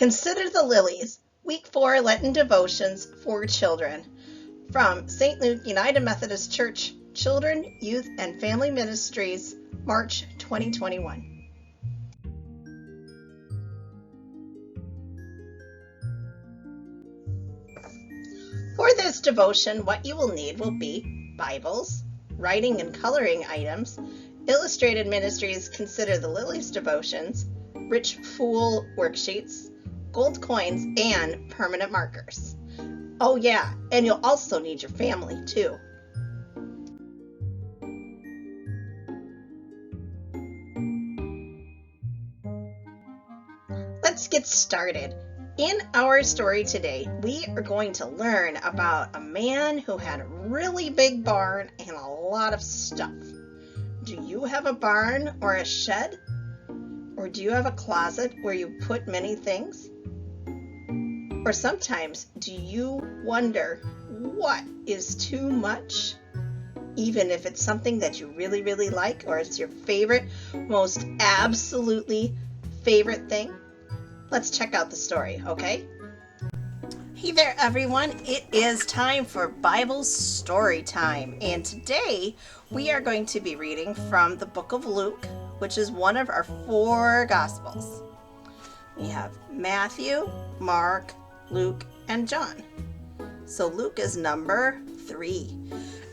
Consider the Lilies, Week 4 Lenten Devotions for Children, from St. Luke United Methodist Church, Children, Youth, and Family Ministries, March 2021. For this devotion, what you will need will be Bibles, writing and coloring items, Illustrated Ministries Consider the Lilies devotions, Rich Fool worksheets, gold coins, and permanent markers. Oh yeah, and you'll also need your family too. Let's get started. In our story today, we are going to learn about a man who had a really big barn and a lot of stuff. Do you have a barn or a shed? Or do you have a closet where you put many things? Or sometimes, do you wonder what is too much? Even if it's something that you really, really like, or it's your favorite, most absolutely favorite thing? Let's check out the story, okay? Hey there, everyone. It is time for Bible story time. And today, we are going to be reading from the book of Luke, which is one of our 4 Gospels. We have Matthew, Mark, Luke, and John. So Luke is number 3.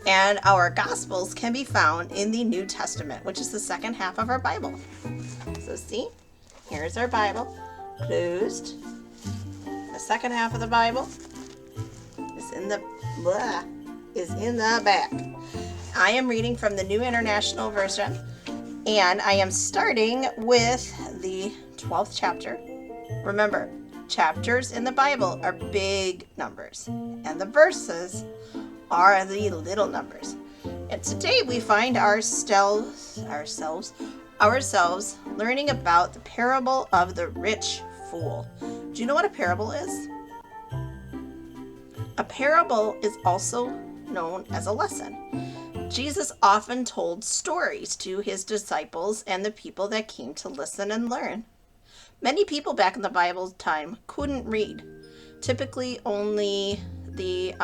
And our Gospels can be found in the New Testament, which is the second half of our Bible. So see, here's our Bible, closed. The second half of the Bible is in the back. I am reading from the New International Version, and I am starting with the 12th chapter. Remember, chapters in the Bible are big numbers, and the verses are the little numbers. And today we find ourselves learning about the parable of the rich fool. Do you know what a parable is? A parable is also known as a lesson. Jesus often told stories to his disciples and the people that came to listen and learn. Many people back in the Bible's time couldn't read. Typically only the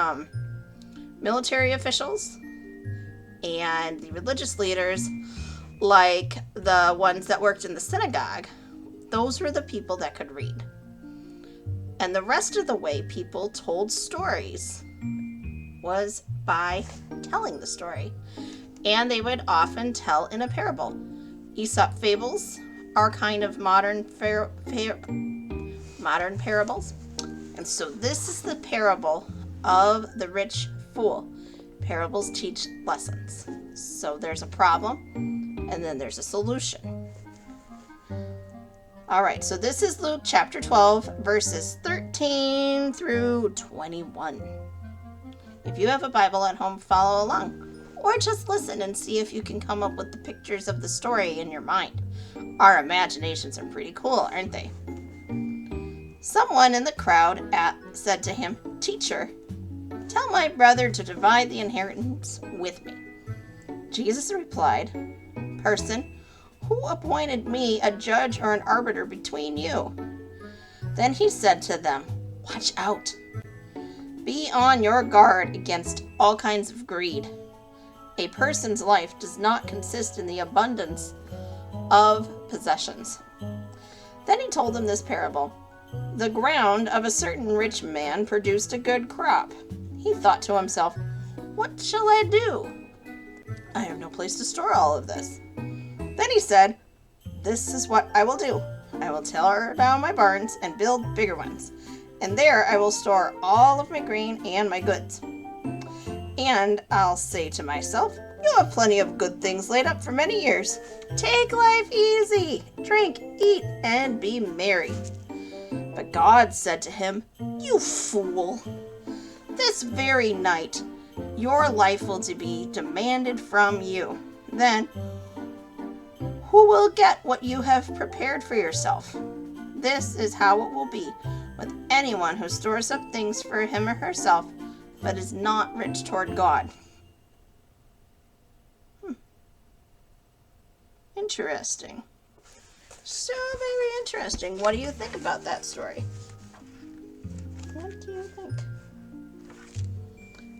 military officials and the religious leaders, like the ones that worked in the synagogue, those were the people that could read. And the rest of the way people told stories was by telling the story. And they would often tell in a parable. Aesop fables are kind of modern parables. And so this is the parable of the rich fool. Parables teach lessons. So there's a problem, and then there's a solution. All right, so this is Luke chapter 12, verses 13 through 21. If you have a Bible at home, follow along, or just listen and see if you can come up with the pictures of the story in your mind. Our imaginations are pretty cool, aren't they? Someone in the crowd said to him, "Teacher, tell my brother to divide the inheritance with me." Jesus replied, "Person, who appointed me a judge or an arbiter between you?" Then he said to them, "Watch out. Be on your guard against all kinds of greed. A person's life does not consist in the abundance of possessions." Then he told them this parable. The ground of a certain rich man produced a good crop. He thought to himself, "What shall I do? I have no place to store all of this." Then he said, "This is what I will do. I will tear down my barns and build bigger ones, and there I will store all of my grain and my goods. And I'll say to myself, you have plenty of good things laid up for many years. Take life easy, drink, eat, and be merry." But God said to him, "You fool! This very night your life will be demanded from you. Then who will get what you have prepared for yourself? This is how it will be with anyone who stores up things for him or herself, but is not rich toward God." Interesting. So very interesting. What do you think about that story? What do you think?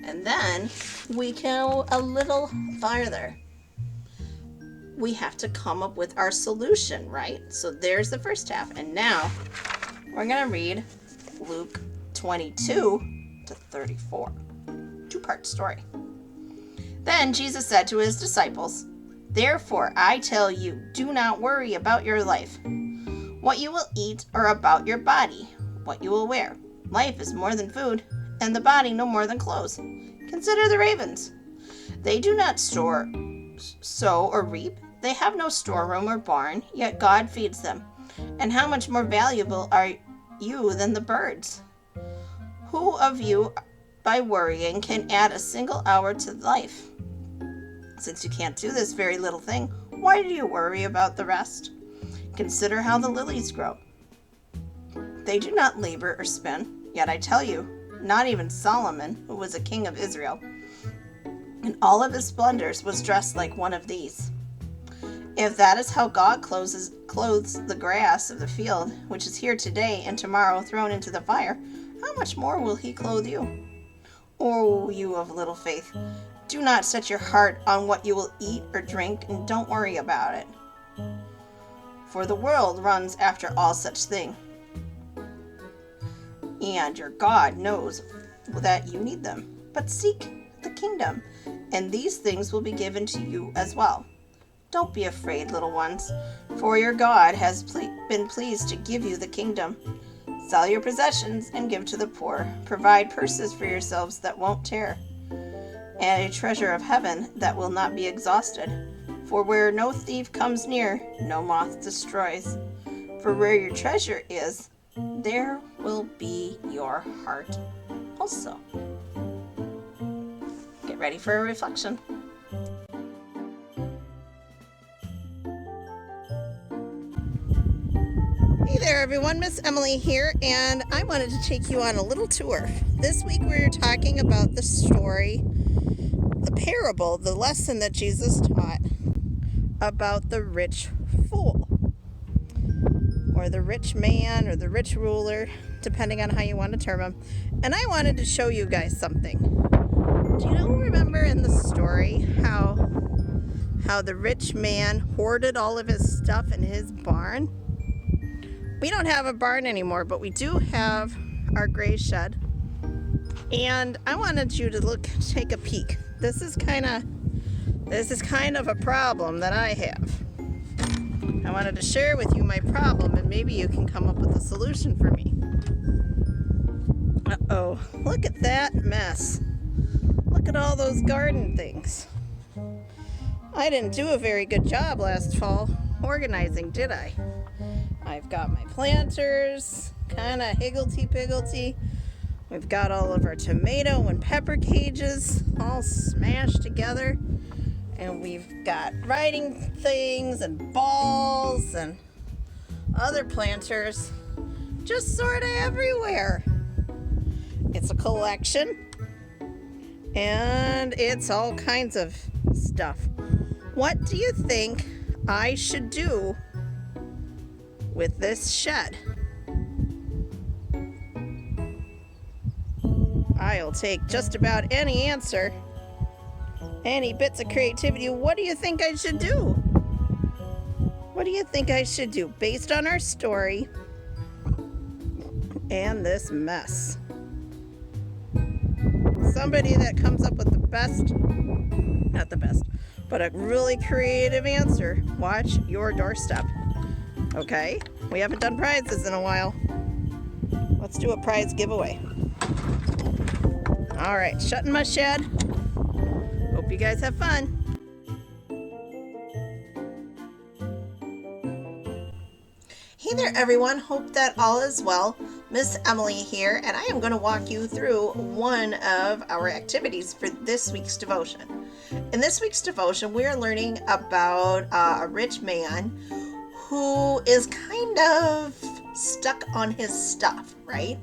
And then we go a little farther. We have to come up with our solution, right? So there's the first half. And now we're going to read Luke 22 to 34. Two-part story. Then Jesus said to his disciples, "Therefore I tell you, do not worry about your life, what you will eat, or about your body, what you will wear. Life is more than food, and the body no more than clothes. Consider the ravens. They do not sow or reap. They have no storeroom or barn, yet God feeds them. And how much more valuable are you than the birds? Who of you, by worrying, can add a single hour to life? Since you can't do this very little thing, why do you worry about the rest? Consider how the lilies grow. They do not labor or spin. Yet I tell you, not even Solomon, who was a king of Israel, in all of his splendors, was dressed like one of these. If that is how God clothes the grass of the field, which is here today and tomorrow thrown into the fire, how much more will he clothe you? O you of little faith, do not set your heart on what you will eat or drink, and don't worry about it. For the world runs after all such things, and your God knows that you need them. But seek the kingdom, and these things will be given to you as well. Don't be afraid, little ones, for your God has been pleased to give you the kingdom. Sell your possessions and give to the poor. Provide purses for yourselves that won't tear, and a treasure of heaven that will not be exhausted. For where no thief comes near, no moth destroys. For where your treasure is, there will be your heart also." Get ready for a reflection. Hey there everyone, Miss Emily here, and I wanted to take you on a little tour. This week we're talking about the story, the parable, the lesson that Jesus taught about the rich fool, or the rich man, or the rich ruler, depending on how you want to term him. And I wanted to show you guys something. Do you remember in the story how the rich man hoarded all of his stuff in his barn? We don't have a barn anymore, but we do have our gray shed. And I wanted you to take a peek. This is kind of a problem that I have. I wanted to share with you my problem, and maybe you can come up with a solution for me. Uh-oh, look at that mess. Look at all those garden things. I didn't do a very good job last fall organizing, did I? I've got my planters, kind of higgledy-piggledy. We've got all of our tomato and pepper cages all smashed together. And we've got writing things and balls and other planters just sort of everywhere. It's a collection, and it's all kinds of stuff. What do you think I should do with this shed? I'll take just about any answer, any bits of creativity. What do you think I should do? What do you think I should do based on our story and this mess? Somebody that comes up with not the best, but a really creative answer, watch your doorstep. Okay, we haven't done prizes in a while. Let's do a prize giveaway. All right, shutting my shed. Hope you guys have fun. Hey there everyone, hope that all is well. Miss Emily here, and I am going to walk you through one of our activities for this week's devotion. In this week's devotion, we are learning about a rich man who is kind of stuck on his stuff, right?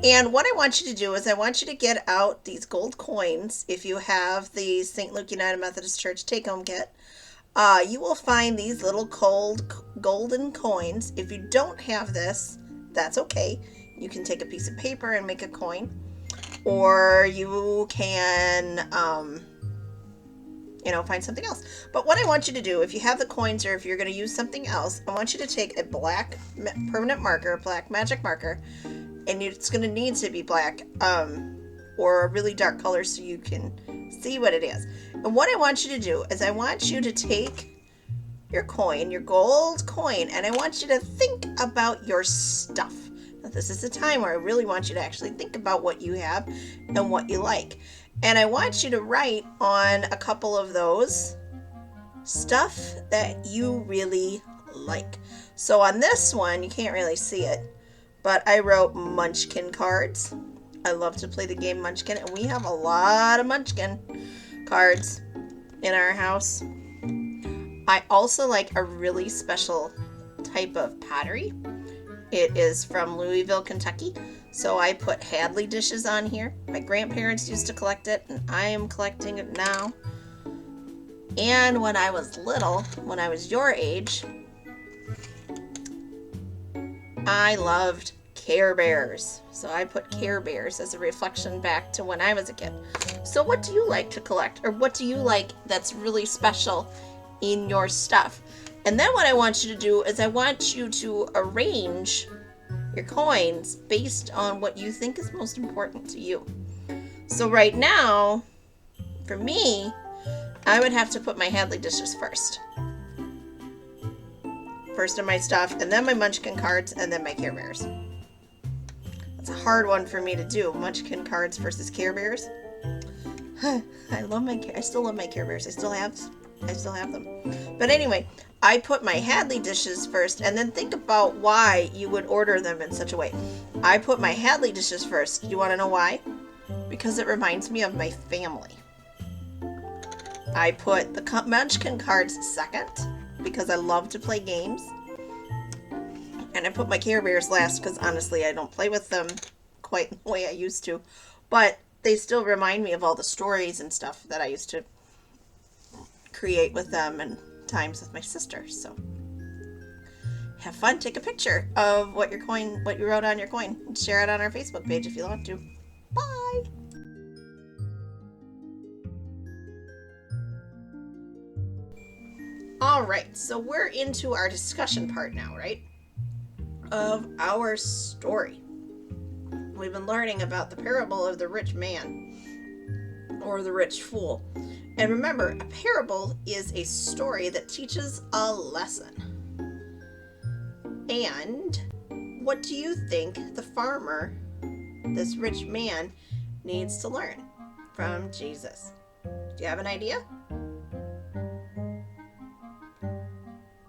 And what I want you to do is I want you to get out these gold coins. If you have the St. Luke United Methodist Church take-home kit, you will find these little golden coins. If you don't have this, that's okay. You can take a piece of paper and make a coin. Or you can, find something else. But what I want you to do, if you have the coins or if you're going to use something else, I want you to take a black permanent marker, black magic marker, and it's going to need to be black or a really dark color so you can see what it is. And what I want you to do is I want you to take your coin, your gold coin, and I want you to think about your stuff. Now, this is a time where I really want you to actually think about what you have and what you like. And I want you to write on a couple of those stuff that you really like. So on this one, you can't really see it, but I wrote Munchkin cards. I love to play the game Munchkin, and we have a lot of Munchkin cards in our house. I also like a really special type of pottery. It is from Louisville, Kentucky. So I put Hadley dishes on here. My grandparents used to collect it, and I am collecting it now. And when I was little, when I was your age, I loved Care Bears. So I put Care Bears as a reflection back to when I was a kid. So what do you like to collect? Or what do you like that's really special in your stuff? And then what I want you to do is I want you to arrange your coins based on what you think is most important to you. So right now, for me, I would have to put my Hadley dishes first. First in my stuff, and then my Munchkin cards, and then my Care Bears. That's a hard one for me to do. Munchkin cards versus Care Bears. I still love my Care Bears. I still have them. But anyway, I put my Hadley dishes first, and then think about why you would order them in such a way. I put my Hadley dishes first. You want to know why? Because it reminds me of my family. I put the Munchkin cards second, because I love to play games. And I put my Care Bears last, because honestly, I don't play with them quite the way I used to. But they still remind me of all the stories and stuff that I used to create with them and times with my sister. So have fun. Take a picture of what you wrote on your coin, and share it on our Facebook page if you want to. Bye. All right, so we're into our discussion part now, right? Of our story. We've been learning about the parable of the rich man or the rich fool. And remember, a parable is a story that teaches a lesson. And what do you think the farmer, this rich man, needs to learn from Jesus? Do you have an idea?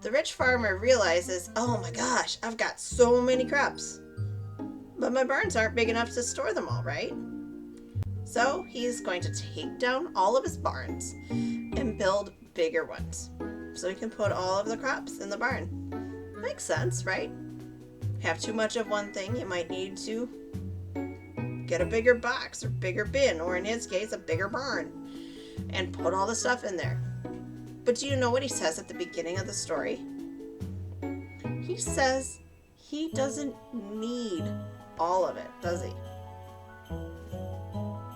The rich farmer realizes, oh my gosh, I've got so many crops, but my barns aren't big enough to store them all, right? So he's going to take down all of his barns and build bigger ones so he can put all of the crops in the barn. Makes sense, right? Have too much of one thing, you might need to get a bigger box or bigger bin, or in his case, a bigger barn, and put all the stuff in there. But do you know what he says at the beginning of the story? He says he doesn't need all of it, does he?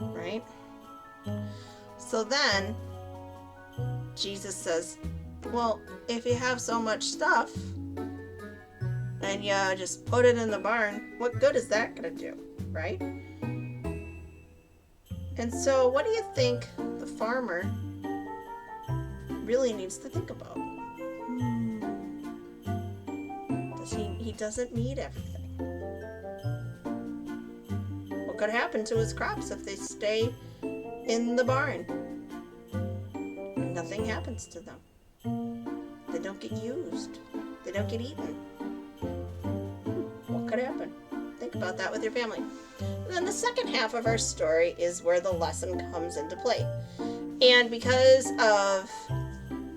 Right? So then Jesus says, well, if you have so much stuff and you just put it in the barn, what good is that going to do? Right? And so what do you think the farmer really needs to think about? He doesn't need everything. What could happen to his crops if they stay in the barn? Nothing happens to them. They don't get used. They don't get eaten. What could happen? Think about that with your family. And then the second half of our story is where the lesson comes into play. And because of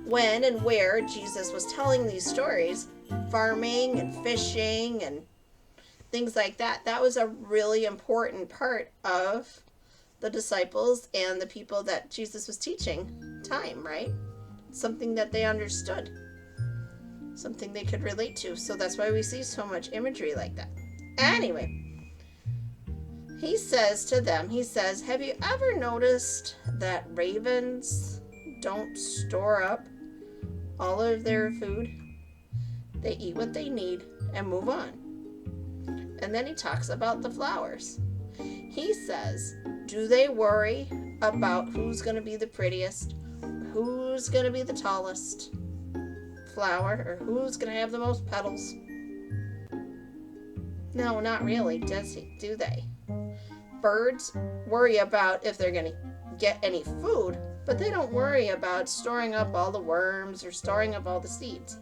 when and where Jesus was telling these stories, farming and fishing and things like that, that was a really important part of the disciples and the people that Jesus was teaching time, right? Something that they understood. something they could relate to. So that's why we see so much imagery like that. Anyway, he says to them, have you ever noticed that ravens don't store up all of their food? They eat what they need and move on. And then he talks about the flowers. He says, do they worry about who's going to be the prettiest, who's going to be the tallest flower, or who's going to have the most petals? No, not really, do they? Birds worry about if they're going to get any food, but they don't worry about storing up all the worms or storing up all the seeds.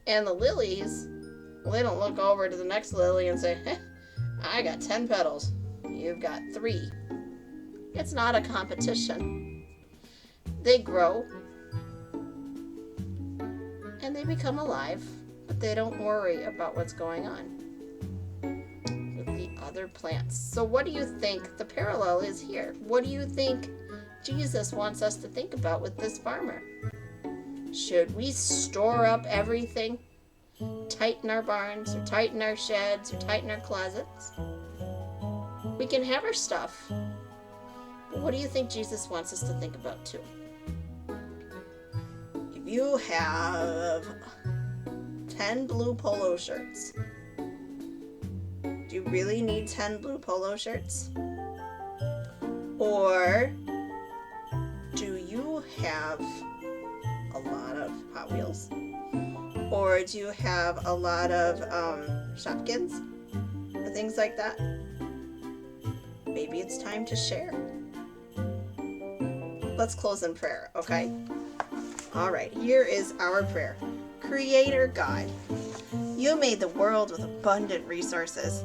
And the lilies, well, they don't look over to the next lily and say, I got 10 petals. You've got 3. It's not a competition. They grow and they become alive, but they don't worry about what's going on with the other plants. So what do you think the parallel is here? What do you think Jesus wants us to think about with this farmer? Should we store up everything? Tighten our barns, or tighten our sheds, or tighten our closets? We can have our stuff, but what do you think Jesus wants us to think about too? If you have 10 blue polo shirts, do you really need 10 blue polo shirts? Or do you have a lot of Hot Wheels? Or do you have a lot of Shopkins or things like that? Maybe it's time to share. Let's close in prayer, okay? All right, here is our prayer. Creator God, you made the world with abundant resources,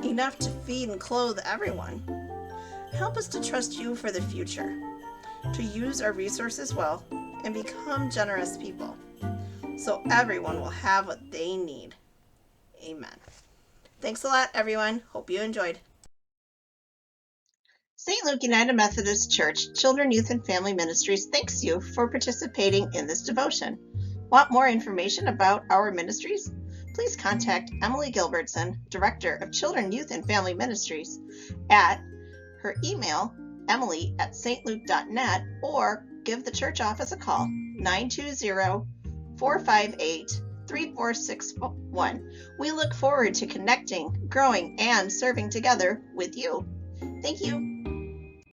enough to feed and clothe everyone. Help us to trust you for the future, to use our resources well and become generous people, so everyone will have what they need. Amen. Thanks a lot, everyone. Hope you enjoyed. St. Luke United Methodist Church Children, Youth, and Family Ministries thanks you for participating in this devotion. Want more information about our ministries? Please contact Emily Gilbertson, Director of Children, Youth, and Family Ministries, at her email, emily@stluke.net, or give the church office a call, 920-458-3461. We look forward to connecting, growing, and serving together with you. Thank you.